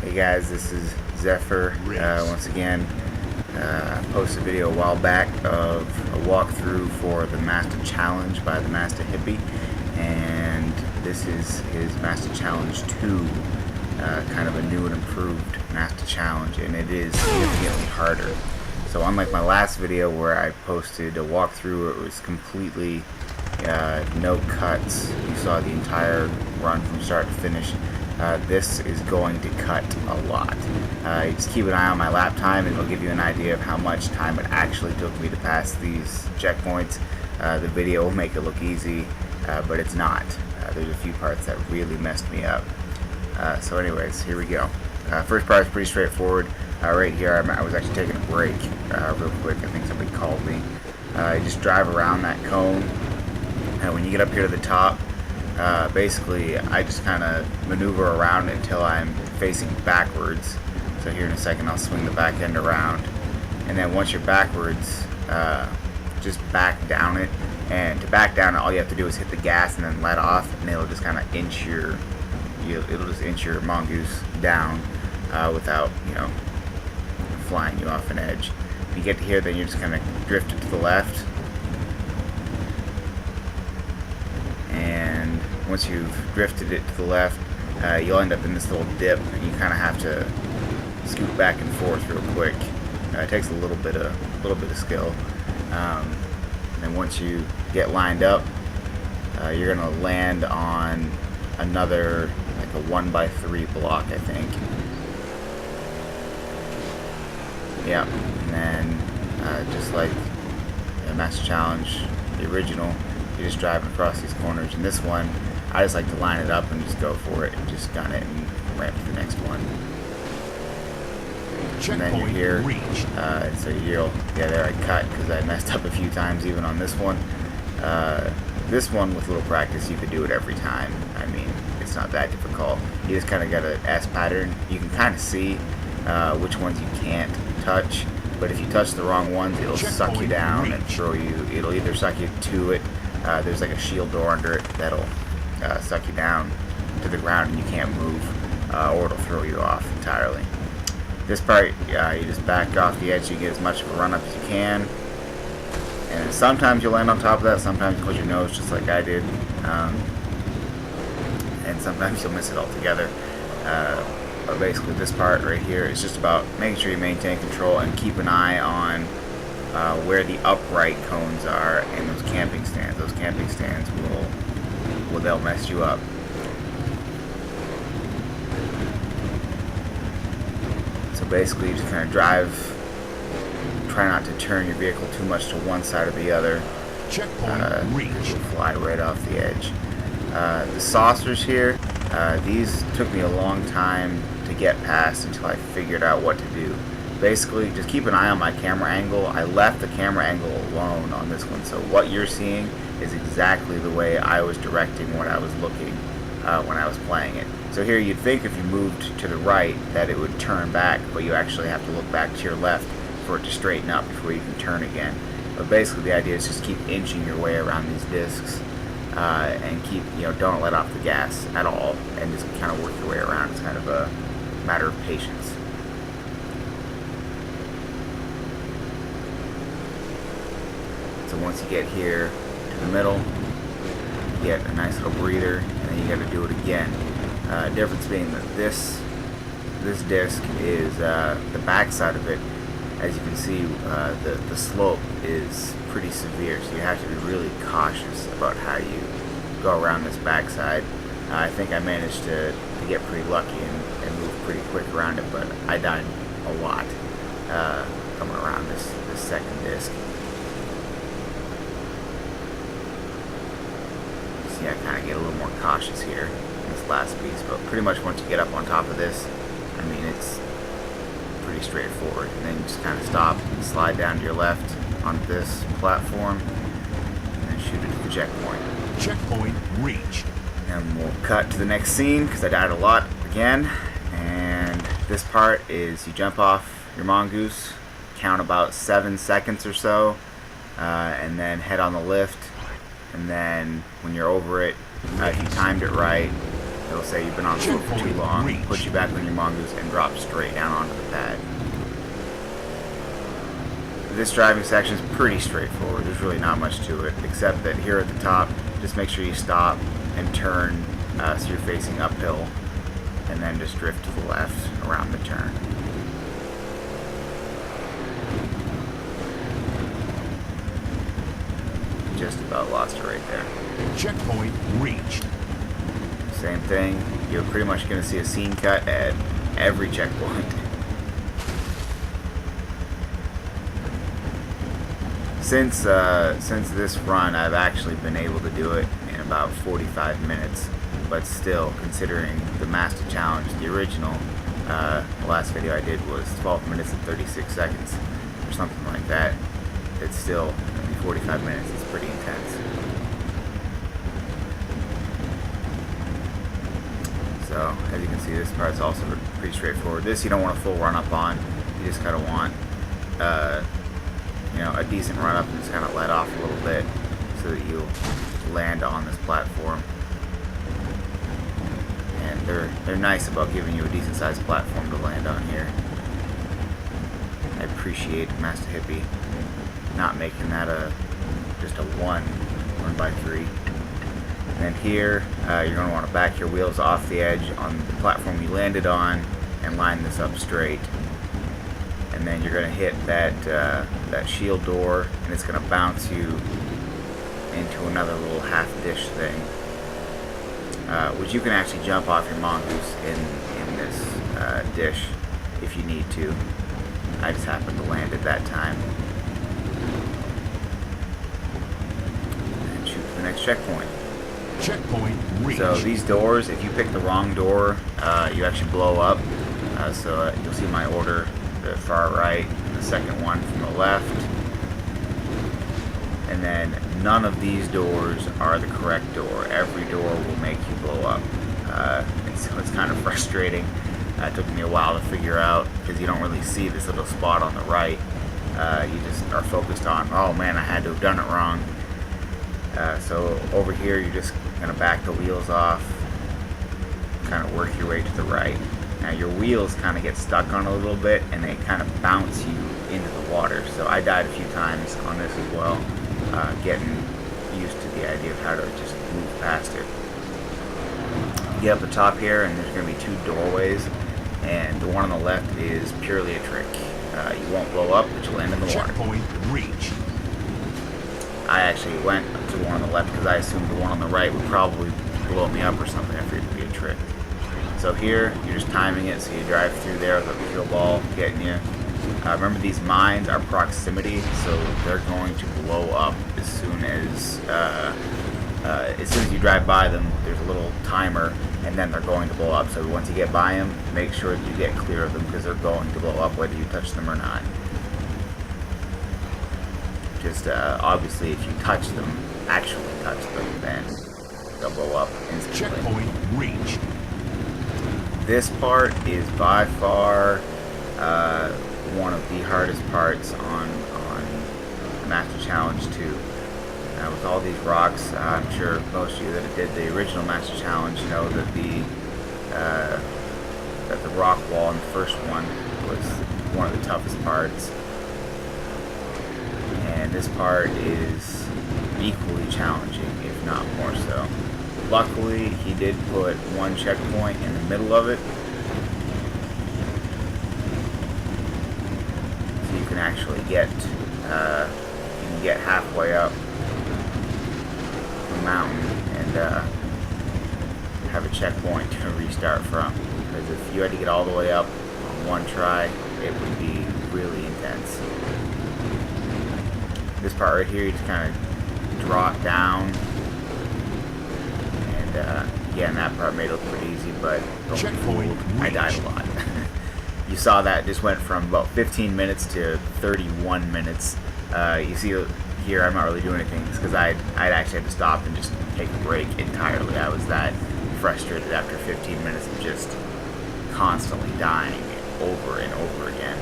Hey guys, this is Zephyr. Once again, I posted a video a while back of a walkthrough for the Masta Challenge by the Masta Hippie, and this is his Masta Challenge 2, kind of a new and improved Masta Challenge, and it is significantly harder. So unlike my last video where I posted a walkthrough, it was completely no cuts. You saw the entire run from start to finish. This is going to cut a lot. Just keep an eye on my lap time and it'll give you an idea of how much time it actually took me to pass these checkpoints. The video will make it look easy, but it's not. There's a few parts that really messed me up. So anyways, here we go. First part is pretty straightforward. Right here, I was actually taking a break real quick. I think somebody called me. You just drive around that cone. When you get up here to the top, basically I just kind of maneuver around until I'm facing backwards. So here in a second I'll swing the back end around, and then once you're backwards, just back down it. And to back down it, all you have to do is hit the gas and then let off, and it'll just kind of inch your mongoose down without, flying you off an edge. When you get to here, then you're just kind of drift it to the left. And once you've drifted it to the left, you'll end up in this little dip, and you kind of have to scoot back and forth real quick. It takes a little bit of skill. And once you get lined up, you're gonna land on another, like a 1x3 block, I think. Yeah, and then just like the Masta Challenge, the original, you're just driving across these corners. And this one, I just like to line it up and just go for it and just gun it and ramp to the next one. And then you're here, so there I cut because I messed up a few times even on this one. This one, with a little practice, you could do it every time. I mean, it's not that difficult. You just kind of got an S pattern. You can kind of see which ones you can't touch, but if you touch the wrong ones, it'll suck you down and throw you. It'll either suck you to it. There's like a shield door under it that'll suck you down to the ground and you can't move, or it'll throw you off entirely. This part, you just back off the edge so you get as much of a run up as you can. And sometimes you'll land on top of that, sometimes you'll hold your nose just like I did. And sometimes you'll miss it altogether. But basically this part right here is just about making sure you maintain control and keep an eye on where the upright cones are and those camping stands. Those camping stands they'll mess you up. So basically you just kind of drive, try not to turn your vehicle too much to one side or the other. Checkpoint reached. You'll fly right off the edge. The saucers here, these took me a long time to get past until I figured out what to do. Basically, just keep an eye on my camera angle. I left the camera angle alone on this one, so what you're seeing is exactly the way I was directing when I was looking when I was playing it. So here you'd think if you moved to the right that it would turn back, but you actually have to look back to your left for it to straighten up before you can turn again. But basically the idea is just keep inching your way around these discs, and keep, don't let off the gas at all, and just kind of work your way around. It's kind of a matter of patience. So once you get here to the middle, you get a nice little breather, and then you got to do it again. Difference being that this disc is the back side of it. As you can see, the slope is pretty severe, so you have to be really cautious about how you go around this backside. I think I managed to get pretty lucky and move pretty quick around it, but I died a lot coming around this second disc. See, I kind of get a little more cautious here in this last piece, but pretty much once you get up on top of this, I mean, it's pretty straightforward. And then you just kind of stop and slide down to your left on this platform and then shoot it to the checkpoint. Checkpoint reached. And we'll cut to the next scene because I died a lot again. And this part is you jump off your mongoose, count about 7 seconds or so, and then head on the lift. And then when you're over it, if you timed it right, It'll say you've been on the floor for too long, put you back on your mongoose, and drop straight down onto the pad. This driving section is pretty straightforward. There's really not much to it, except that here at the top, just make sure you stop and turn so you're facing uphill, and then just drift to the left around the turn. Just about lost it right there. Checkpoint reached. Same thing. You're pretty much going to see a scene cut at every checkpoint. Since this run, I've actually been able to do it in about 45 minutes. But still, considering the Masta challenge, the original, the last video I did was 12 minutes and 36 seconds, or something like that. It's still, 45 minutes. It's pretty intense. So, as you can see, this part's also pretty straightforward. This you don't want a full run up on. You just kind of want, a decent run up and just kind of let off a little bit so that you land on this platform. And they're nice about giving you a decent sized platform to land on here. I appreciate Masta Hippie not making that just a 1x3. And then here, you're going to want to back your wheels off the edge on the platform you landed on and line this up straight. And then you're going to hit that shield door, and it's going to bounce you into another little half dish thing, which you can actually jump off your mongoose in this dish if you need to. I just happened to land at that time. And shoot to the next checkpoint. Checkpoint reached. So these doors, if you pick the wrong door, you actually blow up. So you'll see my order, the far right, and the second one from the left. And then none of these doors are the correct door. Every door will make you blow up. And so it's kind of frustrating. It took me a while to figure out because you don't really see this little spot on the right. You just are focused on, oh man, I had to have done it wrong. So over here, you're just going to back the wheels off, kind of work your way to the right. Now your wheels kind of get stuck on a little bit and they kind of bounce you into the water. So I died a few times on this as well, getting used to the idea of how to just move past it. Get up the top here and there's going to be two doorways, and the one on the left is purely a trick. You won't blow up, but you'll end in the water. Checkpoint reached. I actually went to the one on the left because I assumed the one on the right would probably blow me up or something. I figured it would be a trick. So here, you're just timing it, so you drive through there with a kill ball getting you. Remember, these mines are proximity, so they're going to blow up as soon as you drive by them. There's a little timer, and then they're going to blow up. So once you get by them, make sure that you get clear of them because they're going to blow up whether you touch them or not. Just obviously, if you actually touch them, then they'll blow up instantly. Checkpoint reached. This part is by far one of the hardest parts on Masta Challenge 2. With all these rocks, I'm sure most of you that did the original Masta Challenge know that the rock wall in the first one was one of the toughest parts. And this part is equally challenging, if not more so. Luckily, he did put one checkpoint in the middle of it, so you can actually get halfway up the mountain and have a checkpoint to restart from. Because if you had to get all the way up on one try, it would be really intense. This part right here, you just kind of drop down, and again, that part made it look pretty easy, but Checkpoint I died a lot. You saw that just went from about 15 minutes to 31 minutes. You see here, I'm not really doing anything because I'd actually had to stop and just take a break entirely. I was that frustrated after 15 minutes of just constantly dying over and over again.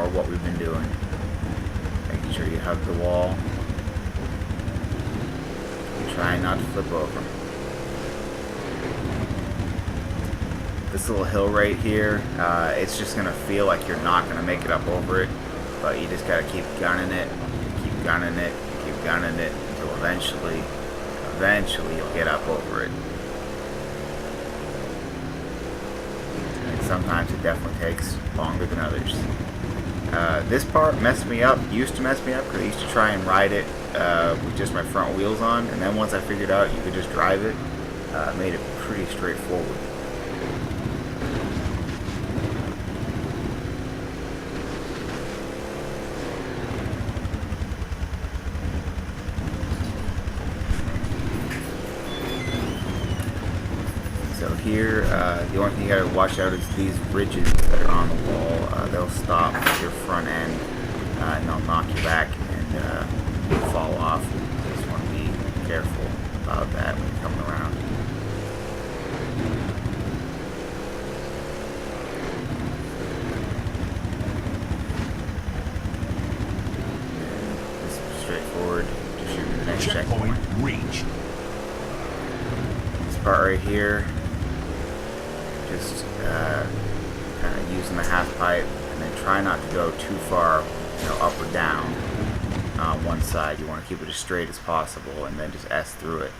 more what we've been doing. Making sure you hug the wall. And try not to flip over. This little hill right here, it's just going to feel like you're not going to make it up over it. But you just got to keep gunning it, keep gunning it, keep gunning it until eventually you'll get up over it. And sometimes it definitely takes longer than others. This part messed me up, used to mess me up, because I used to try and ride it with just my front wheels on, and then once I figured out you could just drive it, made it pretty straightforward. So here, the only thing you gotta watch out is these ridges that are on the wall. They'll stop your front end and they'll knock you back and fall off. You just want to be careful about that when you're coming around. And this is straightforward. Just shoot to the next checkpoint. Reached. This part right here. Just kind of using the half pipe, and then try not to go too far, up or down on one side. You want to keep it as straight as possible, and then just S through it.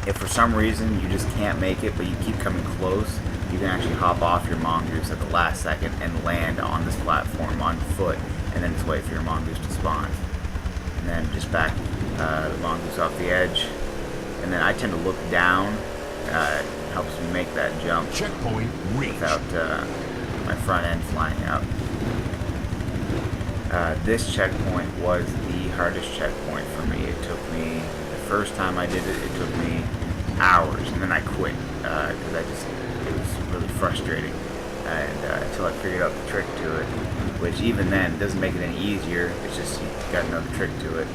If for some reason you just can't make it, but you keep coming close, you can actually hop off your mongoose at the last second and land on this platform on foot, and then just wait for your mongoose to spawn. And then just back the mongoose off the edge, and then I tend to look down. Helps me make that jump Checkpoint reached. without my front end flying out. This checkpoint was the hardest checkpoint for me. It took me, the first time I did it, it took me hours, and then I quit because it was really frustrating. And until I figured out the trick to it, which even then doesn't make it any easier. It's just you got another trick to it.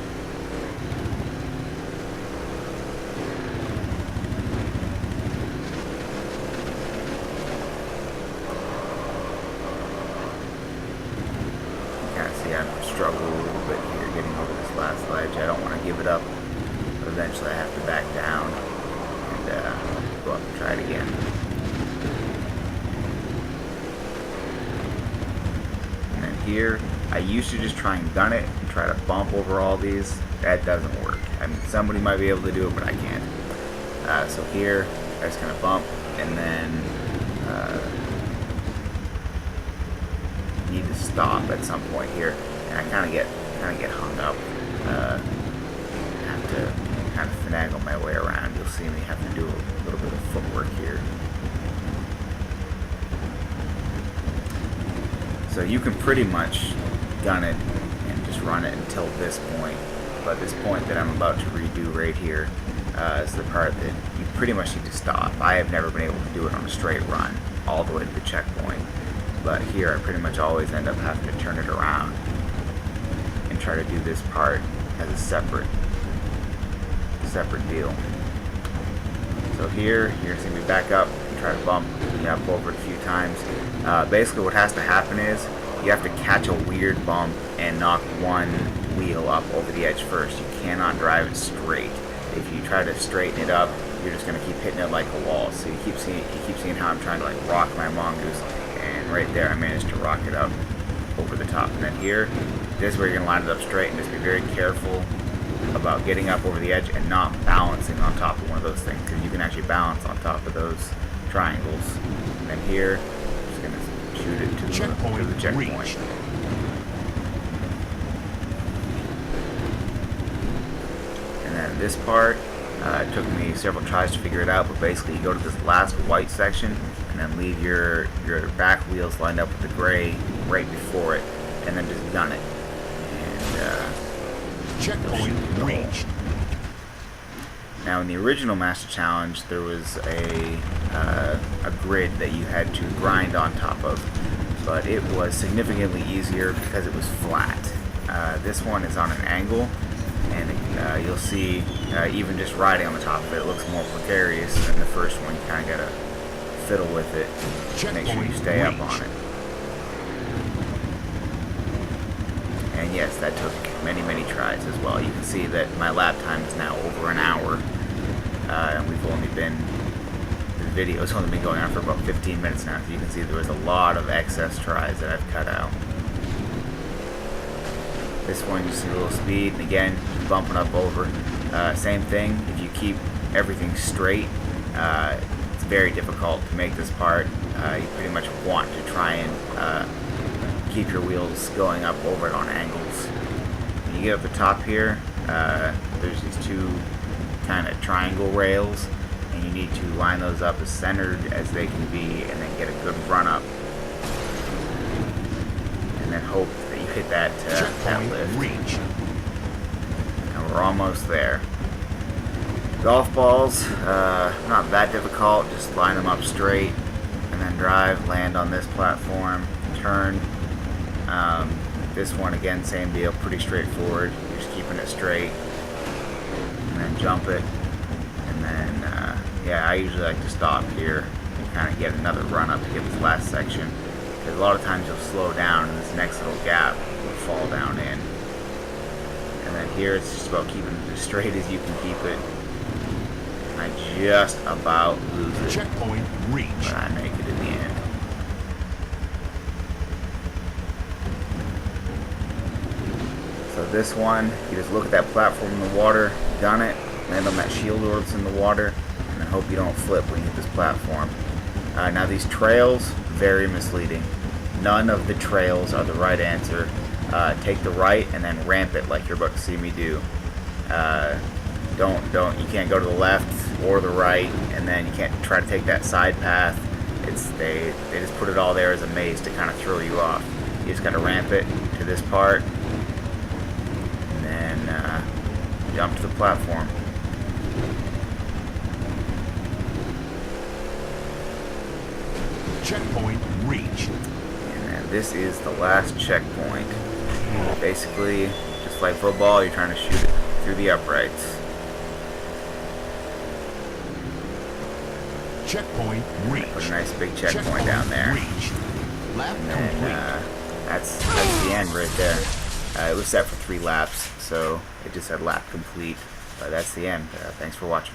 I struggle a little bit here getting over this last ledge. I don't want to give it up, but eventually I have to back down and go up and try it again. And then here, I used to just try and gun it and try to bump over all these. That doesn't work. I mean, somebody might be able to do it, but I can't. So here, I just kind of bump and then need to stop at some point here, and I kind of get hung up. Have to kind of finagle my way around. You'll see me have to do a little bit of footwork here. So you can pretty much gun it and just run it until this point, but this point that I'm about to redo right here is the part that you pretty much need to stop. I have never been able to do it on a straight run all the way to the checkpoint. But here I pretty much always end up having to turn it around and try to do this part as a separate deal. So here, you're going to see me back up and try to bump me up over it a few times. Basically what has to happen is you have to catch a weird bump and knock one wheel up over the edge first. You cannot drive it straight. If you try to straighten it up, you're just going to keep hitting it like a wall. So you keep seeing how I'm trying to like rock my mongoose. And right there I managed to rock it up over the top. And then here, this is where you're going to line it up straight and just be very careful about getting up over the edge and not balancing on top of one of those things, because you can actually balance on top of those triangles. And then here, I'm just going to shoot it to the checkpoint. Reached. And then this part, it took me several tries to figure it out, but basically you go to this last white section and then leave your back wheels lined up with the gray right before it, and then just gun it. And checkpoint reached. Now in the original Masta Challenge, there was a grid that you had to grind on top of, but it was significantly easier because it was flat. This one is on an angle, and you'll see even just riding on the top of it, it looks more precarious than the first one. You kind of gotta fiddle with it, make sure you stay up on it. And yes, that took many tries as well. You can see that my lap time is now over an hour, and we've only been, the video's only been going on for about 15 minutes now, so you can see there was a lot of excess tries that I've cut out. This one you see a little speed, and again, bumping up over. Same thing, if you keep everything straight, it's very difficult to make this part. You pretty much want to try and keep your wheels going up over it on angles. When you get up the top here, there's these two kind of triangle rails, and you need to line those up as centered as they can be, and then get a good run up, and then hope that you hit that lift. Reach. And we're almost there. Golf balls, not that difficult. Just line them up straight, and then drive, land on this platform, turn. This one, again, same deal, pretty straightforward. You're just keeping it straight, and then jump it, and then, yeah, I usually like to stop here and kind of get another run up to get this last section, because a lot of times you'll slow down, and this next little gap will fall down in. And then here, it's just about keeping it as straight as you can keep it. And I just about lose it. Checkpoint reached. But I make it in the end. So this one, you just look at that platform in the water, gun it, land on that shield door that's in the water, and then hope you don't flip when you hit this platform. Now these trails, very misleading. None of the trails are the right answer. Take the right and then ramp it like you're about to see me do. You can't go to the left or the right, and then you can't try to take that side path. They just put it all there as a maze to kind of throw you off. You just gotta ramp it to this part, and then jump to the platform. Checkpoint reached. And then this is the last checkpoint. Basically, just like football, you're trying to shoot it through the uprights. Checkpoint reached. Put a nice big checkpoint down there. Reached. Lap And complete. that's the end right there. It was set for 3 laps, so it just said lap complete. But that's the end. Thanks for watching.